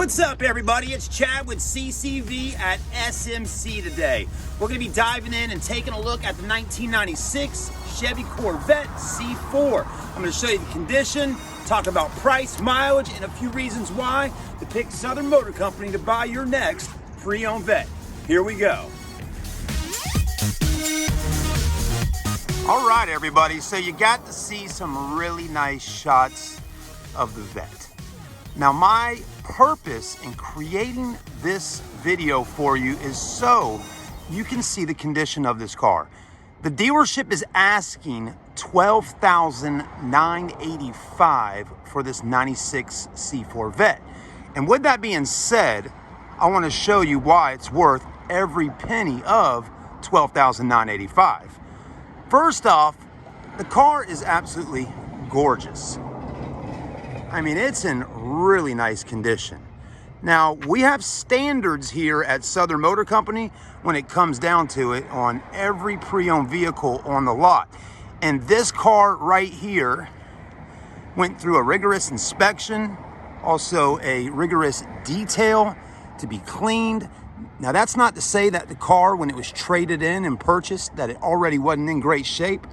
What's up, everybody? It's Chad with CCV at SMC today. We're going to be diving in and taking a look at the 1996 Chevy Corvette C4. I'm going to show you the condition, talk about price, mileage, and a few reasons why to pick Southern Motor Company to buy your next pre-owned Vette. Here we go. All right, everybody, so you got to see some really nice shots of the Vette. Now, my purpose in creating this video for you is so you can see the condition of this car. The dealership is asking $12,985 for this 96 C4 Vette. And with that being said, I want to show you why it's worth every penny of $12,985. First off, the car is absolutely gorgeous. I mean, it's in really nice condition. Now, we have standards here at Southern Motor Company when it comes down to it on every pre-owned vehicle on the lot. And this car right here went through a rigorous inspection, also a rigorous detail to be cleaned. Now, that's not to say that the car, when it was traded in and purchased, that it already wasn't in great shape.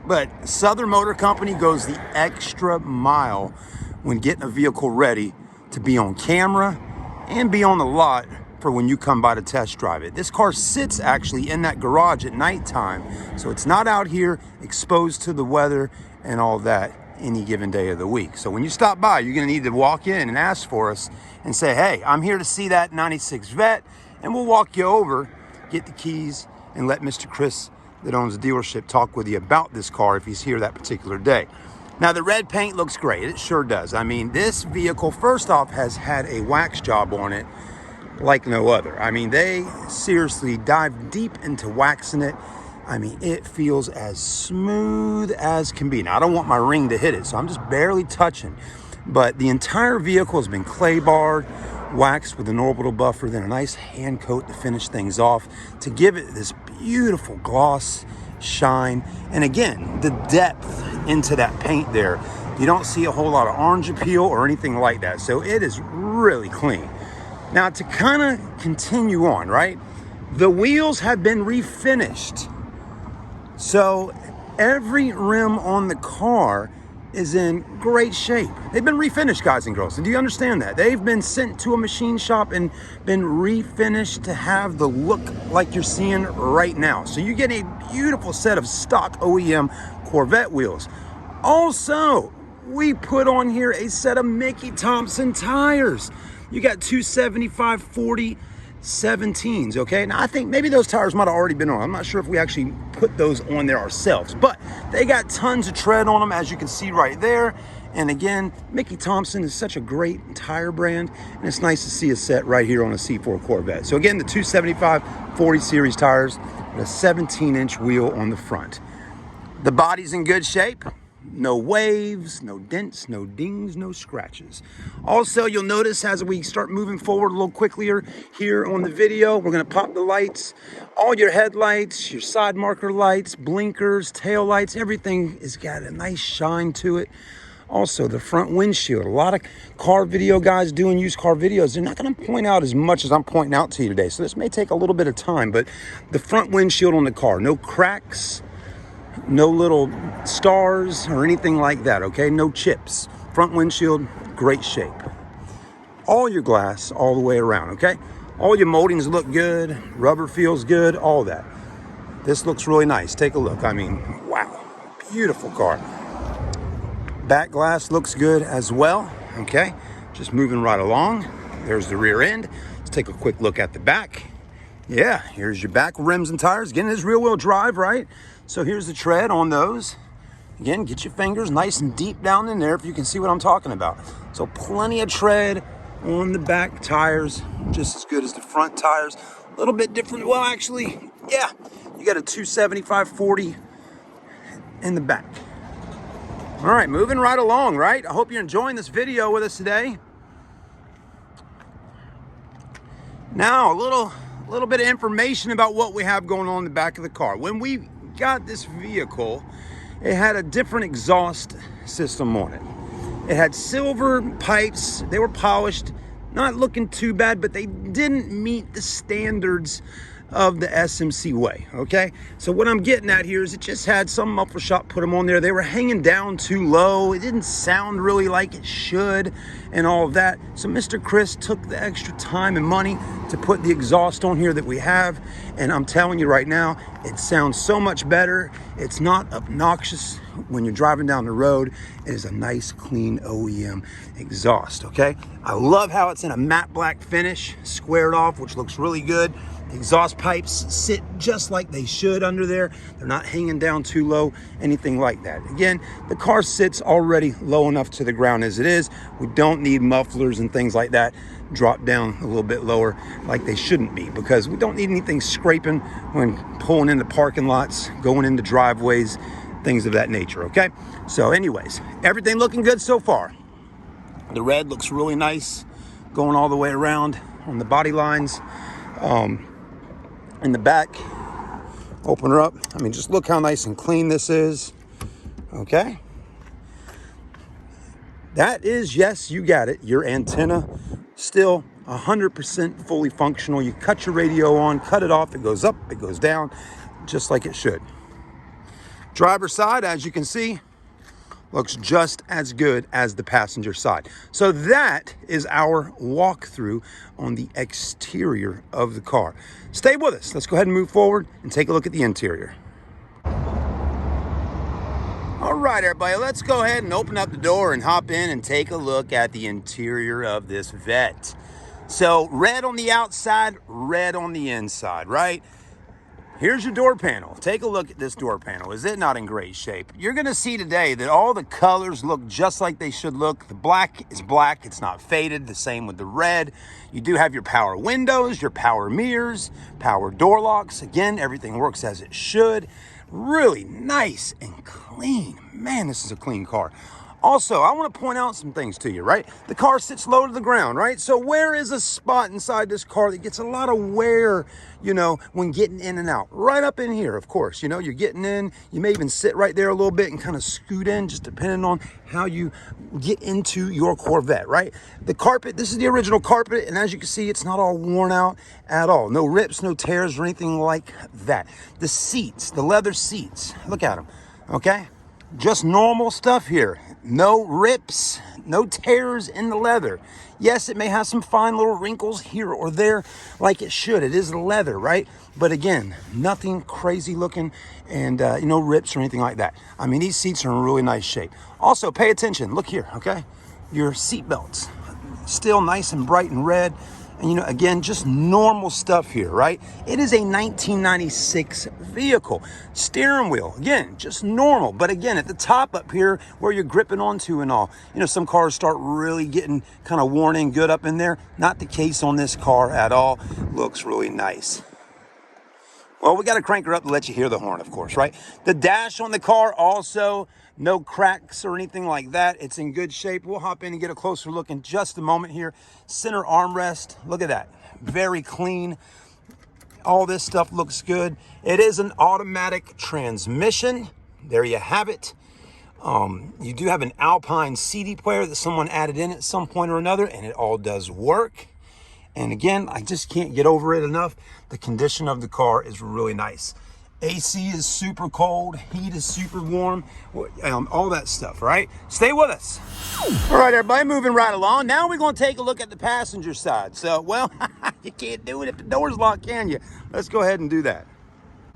But Southern Motor Company goes the extra mile when getting a vehicle ready to be on camera and be on the lot for when you come by to test drive it. This car sits actually in that garage at nighttime, so it's not out here exposed to the weather and all that any given day of the week. So when you stop by, you're gonna need to walk in and ask for us and say, hey, I'm here to see that 96 Vette, and we'll walk you over, get the keys, and let Mr. Chris that owns the dealership talk with you about this car if he's here that particular day. Now, the red paint looks great. It sure does. I mean, this vehicle, first off, has had a wax job on it like no other. I mean, they seriously dive deep into waxing it. I mean, it feels as smooth as can be. Now, I don't want my ring to hit it, so I'm just barely touching. But the entire vehicle has been clay barred, waxed with an orbital buffer, then a nice hand coat to finish things off to give it this beautiful gloss, shine, and again, the depth into that paint there. You don't see a whole lot of orange appeal or anything like that, so it is really clean. Now, to kind of continue on, right, the wheels have been refinished, so every rim on the car is in great shape. They've been refinished, guys and girls. And do you understand that? They've been sent to a machine shop and been refinished to have the look like you're seeing right now. So you get a beautiful set of stock OEM Corvette wheels. Also, we put on here a set of Mickey Thompson tires. You got 275/40 17s, okay? Now, I think maybe those tires might have already been on. I'm not sure if we actually put those on there ourselves, but they got tons of tread on them, as you can see right there. And again, Mickey Thompson is such a great tire brand, and it's nice to see a set right here on a C4 Corvette. So again, the 275/40 series tires with a 17-inch wheel on the front. The body's in good shape. No waves, no dents, no dings, no scratches. Also, you'll notice as we start moving forward a little quicker here on the video, we're gonna pop the lights. All your headlights, your side marker lights, blinkers, tail lights, everything has got a nice shine to it. Also, the front windshield. A lot of car video guys doing used car videos, they're not gonna point out as much as I'm pointing out to you today. So this may take a little bit of time, but the front windshield on the car, no cracks, no little stars or anything like that, okay? No chips. Front windshield, great shape. All your glass all the way around, okay? All your moldings look good, rubber feels good, all that. This looks really nice. Take a look. I mean, wow, beautiful car. Back glass looks good as well, okay? Just moving right along. There's the rear end. Let's take a quick look at the back. Yeah, here's your back rims and tires. Again, it's rear-wheel drive, right? So here's the tread on those. Again, get your fingers nice and deep down in there if you can see what I'm talking about. So plenty of tread on the back tires, just as good as the front tires. A little bit different. Well, actually, yeah, you got a 275/40 in the back. All right, moving right along, right? I hope you're enjoying this video with us today. Now, a little bit of information about what we have going on in the back of the car. When we got this vehicle, it had a different exhaust system on it. It had silver pipes. They were polished. Not looking too bad, but they didn't meet the standards of the SMC way, okay? So what I'm getting at here is it just had some muffler shop put them on there. They were hanging down too low. It didn't sound really like it should and all of that. So Mr. Chris took the extra time and money to put the exhaust on here that we have. And I'm telling you right now, it sounds so much better. It's not obnoxious when you're driving down the road. It is a nice, clean OEM exhaust, okay? I love how it's in a matte black finish, squared off, which looks really good. The exhaust pipes sit just like they should under there. They're not hanging down too low, anything like that. Again, the car sits already low enough to the ground as it is. We don't need mufflers and things like that drop down a little bit lower like they shouldn't be, because we don't need anything scraping when pulling into parking lots, going into driveways, things of that nature, okay? So anyways, everything looking good so far. The red looks really nice going all the way around on the body lines. In the back, open her up. I mean, just look how nice and clean this is, okay? That is, yes, you got it, your antenna. Still 100% fully functional. You cut your radio on, cut it off, it goes up, it goes down, just like it should. Driver's side, as you can see, looks just as good as the passenger side. So that is our walkthrough on the exterior of the car. Stay with us. Let's go ahead and move forward and take a look at the interior. All right, everybody, let's go ahead and open up the door and hop in and take a look at the interior of this Vette. So red on the outside, red on the inside, right? Here's your door panel. Take a look at this door panel. Is it not in great shape? You're gonna see today that all the colors look just like they should look. The black is black, it's not faded. The same with the red. You do have your power windows, your power mirrors, power door locks. Again, everything works as it should. Really nice and clean. Man, this is a clean car. Also, I want to point out some things to you, right? The car sits low to the ground, right? So where is a spot inside this car that gets a lot of wear, you know, when getting in and out? Right up in here, of course. You know, you're getting in. You may even sit right there a little bit and kind of scoot in, just depending on how you get into your Corvette, right? The carpet, this is the original carpet, and as you can see, it's not all worn out at all. No rips, no tears, or anything like that. The seats, the leather seats, look at them, okay? Just normal stuff here. No rips, no tears in the leather. Yes, it may have some fine little wrinkles here or there like it should. It is leather, right? But again, nothing crazy looking and no rips or anything like that. I mean, these seats are in really nice shape. Also, pay attention. Look here, okay? Your seat belts, still nice and bright and red. And, you know, again, just normal stuff here, right? It is a 1996 vehicle. Steering wheel, again, just normal. But again, at the top up here where you're gripping onto and all, you know, some cars start really getting kind of worn in good up in there. Not the case on this car at all. Looks really nice. Well, we got to crank her up to let you hear the horn, of course, right? The dash on the car also, no cracks or anything like that. It's in good shape. We'll hop in and get a closer look in just a moment here. Center armrest, look at that. Very clean. All this stuff looks good. It is an automatic transmission. There you have it. You do have an Alpine CD player that someone added in at some point or another, and it all does work. And again, I just can't get over it enough. The condition of the car is really nice. AC is super cold, heat is super warm, all that stuff, right? Stay with us. All right, everybody, moving right along. Now we're going to take a look at the passenger side. So, well, you can't do it if the door's locked, can you? Let's go ahead and do that.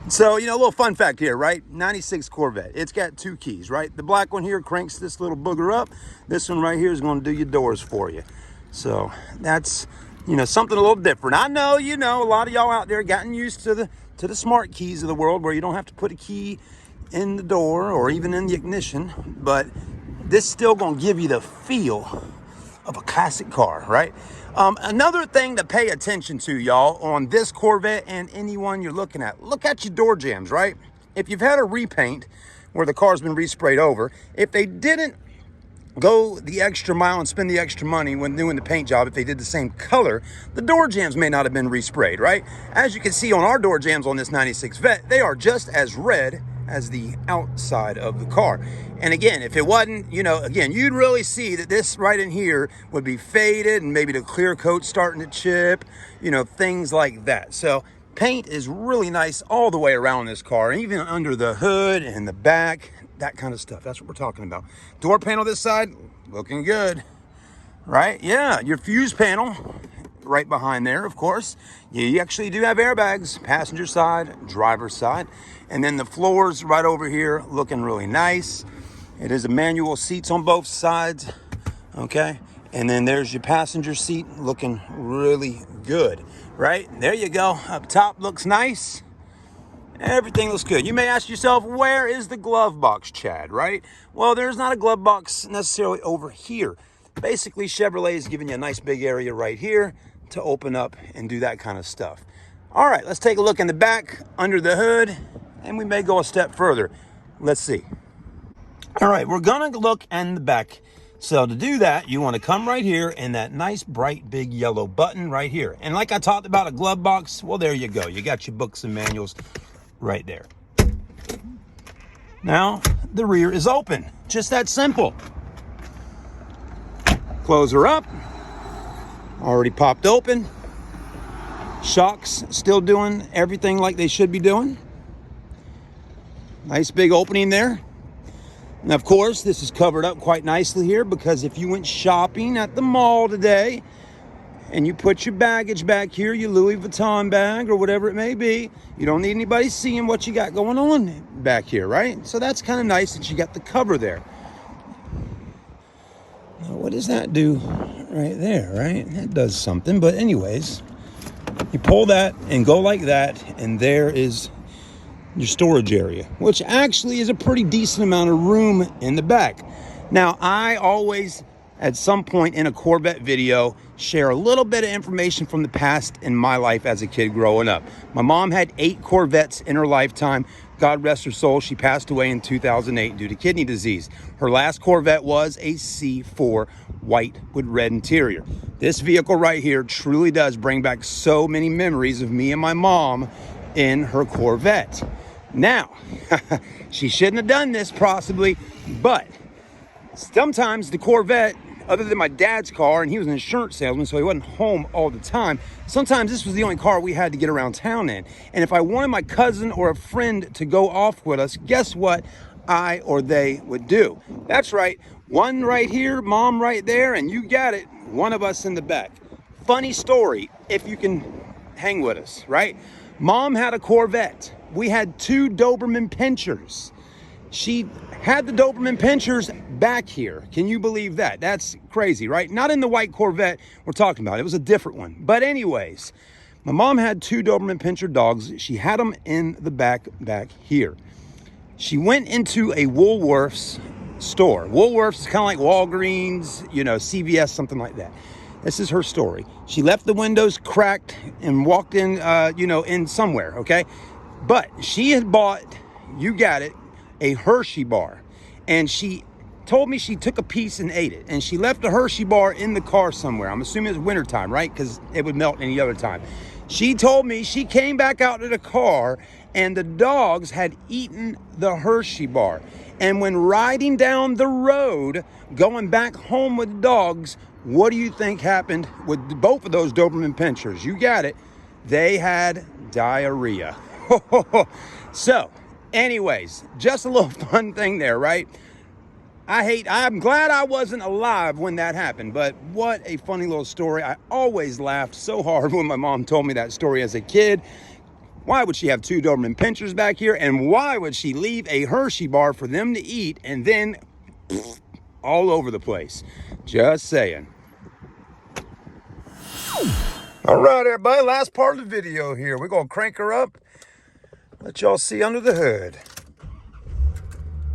So, you know, a little fun fact here, right? 96 Corvette. It's got two keys, right? The black one here cranks this little booger up. This one right here is going to do your doors for you. So that's, you know, something a little different. I know, you know, a lot of y'all out there gotten used to the smart keys of the world where you don't have to put a key in the door or even in the ignition, but this still gonna give you the feel of a classic car, right? Another thing to pay attention to, y'all, on this Corvette and anyone you're looking at, look at your door jambs, right? If you've had a repaint where the car's been resprayed over, if they didn't go the extra mile and spend the extra money when doing the paint job, if they did the same color, the door jambs may not have been resprayed, right? As you can see on our door jambs on this 96 Vette, they are just as red as the outside of the car. And again, if it wasn't, you know, again, you'd really see that this right in here would be faded and maybe the clear coat starting to chip, you know, things like that. So paint is really nice all the way around this car, even under the hood and the back, that kind of stuff. That's what we're talking about. Door panel this side, looking good, right? Yeah, your fuse panel right behind there, of course. You actually do have airbags, passenger side, driver's side. And then the floors right over here looking really nice. It is a manual seats on both sides, okay? And then there's your passenger seat looking really good, right? There you go. Up top looks nice. Everything looks good. You may ask yourself, where is the glove box, Chad, right? Well, there's not a glove box necessarily over here. Basically, Chevrolet is giving you a nice big area right here to open up and do that kind of stuff. All right, let's take a look in the back, under the hood, and we may go a step further. Let's see. All right, we're gonna look in the back. So to do that, you wanna come right here and that nice bright big yellow button right here. And like I talked about a glove box, well, there you go. You got your books and manuals right there. Now, the rear is open, just that simple. Close her up, already popped open. Shocks still doing everything like they should be doing. Nice big opening there. And of course, this is covered up quite nicely here because if you went shopping at the mall today and you put your baggage back here, your Louis Vuitton bag or whatever it may be, you don't need anybody seeing what you got going on back here, right? So that's kind of nice that you got the cover there. Now, what does that do right there, right? That does something, but anyways, you pull that and go like that, and there is your storage area, which actually is a pretty decent amount of room in the back. Now, I always, at some point in a Corvette video, share a little bit of information from the past in my life as a kid growing up. My mom had 8 Corvettes in her lifetime. God rest her soul, she passed away in 2008 due to kidney disease. Her last Corvette was a C4 white with red interior. This vehicle right here truly does bring back so many memories of me and my mom in her Corvette. Now, she shouldn't have done this possibly, but sometimes the Corvette, other than my dad's car, and he was an insurance salesman, so he wasn't home all the time, sometimes this was the only car we had to get around town in. And if I wanted my cousin or a friend to go off with us, guess what I or they would do? That's right, one right here, mom right there, and you got it, one of us in the back. Funny story, if you can hang with us, right? Mom had a Corvette. We had 2 Doberman Pinschers. She had the Doberman Pinschers back here. Can you believe that? That's crazy, right? Not in the white Corvette we're talking about. It was a different one. But anyways, my mom had 2 Doberman Pinscher dogs. She had them in the back here. She went into a Woolworths store. Woolworths is kind of like Walgreens, you know, CVS, something like that. This is her story. She left the windows cracked and walked in, in somewhere, okay? But she had bought, you got it, a Hershey bar. And she told me she took a piece and ate it. And she left the Hershey bar in the car somewhere. I'm assuming it's wintertime, right? Because it would melt any other time. She told me she came back out to the car and the dogs had eaten the Hershey bar. And when riding down the road, going back home with dogs, what do you think happened with both of those Doberman Pinschers? You got it. They had diarrhea. So, anyways, just a little fun thing there, right? I'm glad I wasn't alive when that happened, but what a funny little story. I always laughed so hard when my mom told me that story as a kid. Why would she have 2 Doberman Pinschers back here? And why would she leave a Hershey bar for them to eat and then all over the place? Just saying. All right, everybody, last part of the video here. We're going to crank her up. Let y'all see under the hood.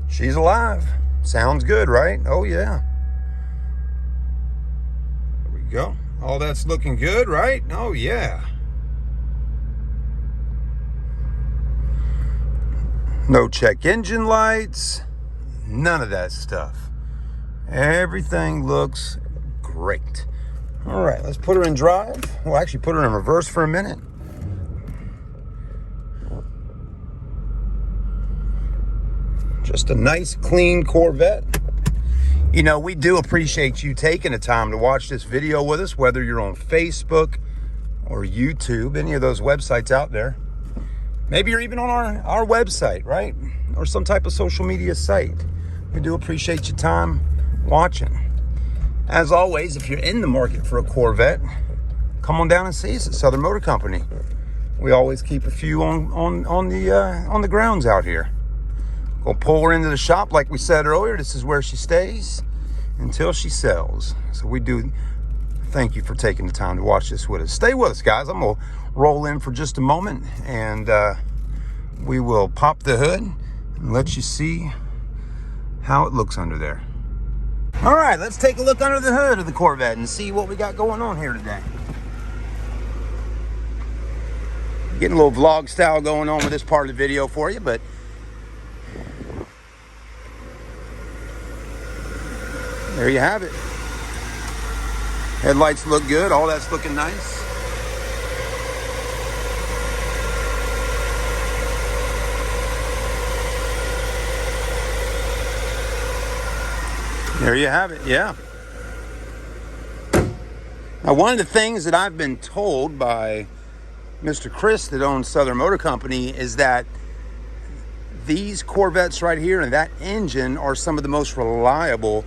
She's alive. Sounds good, right? Oh, yeah. There we go. All that's looking good, right? Oh, yeah. No check engine lights. None of that stuff. Everything looks great. All right, let's put her in drive. We'll actually put her in reverse for a minute. Just a nice, clean Corvette. You know, we do appreciate you taking the time to watch this video with us, whether you're on Facebook or YouTube, any of those websites out there. Maybe you're even on our website, right? Or some type of social media site. We do appreciate your time watching. As always, if you're in the market for a Corvette, come on down and see us at Southern Motor Company. We always keep a few on the grounds out here. We'll pull her into the shop like we said earlier. This is where she stays until she sells. So we do thank you for taking the time to watch this with us. Stay with us, guys. I'm going to roll in for just a moment, and we will pop the hood and let you see how it looks under there. All right, let's take a look under the hood of the Corvette and see what we got going on here today. Getting a little vlog style going on with this part of the video for you, but there you have it. Headlights look good. All that's looking nice. There you have it, yeah. Now, one of the things that I've been told by Mr. Chris that owns Southern Motor Company is that these Corvettes right here and that engine are some of the most reliable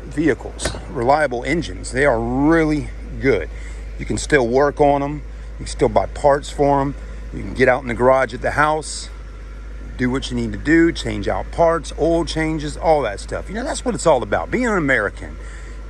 vehicles, reliable engines. They are really good. You can still work on them. You can still buy parts for them. You can get out in the garage at the house, do what you need to do, change out parts, oil changes, all that stuff. You know, that's what it's all about. Being an American,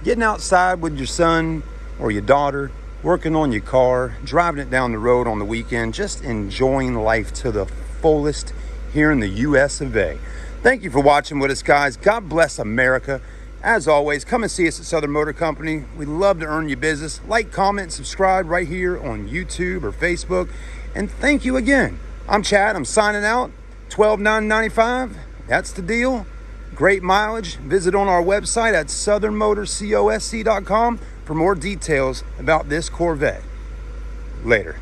getting outside with your son or your daughter, working on your car, driving it down the road on the weekend, just enjoying life to the fullest here in the US of A. Thank you for watching with us, guys. God bless America. As always, come and see us at Southern Motor Company. We'd love to earn your business. Like, comment, subscribe right here on YouTube or Facebook. And thank you again. I'm Chad. I'm signing out. $12,995. That's the deal. Great mileage. Visit on our website at southernmotorcosc.com for more details about this Corvette. Later.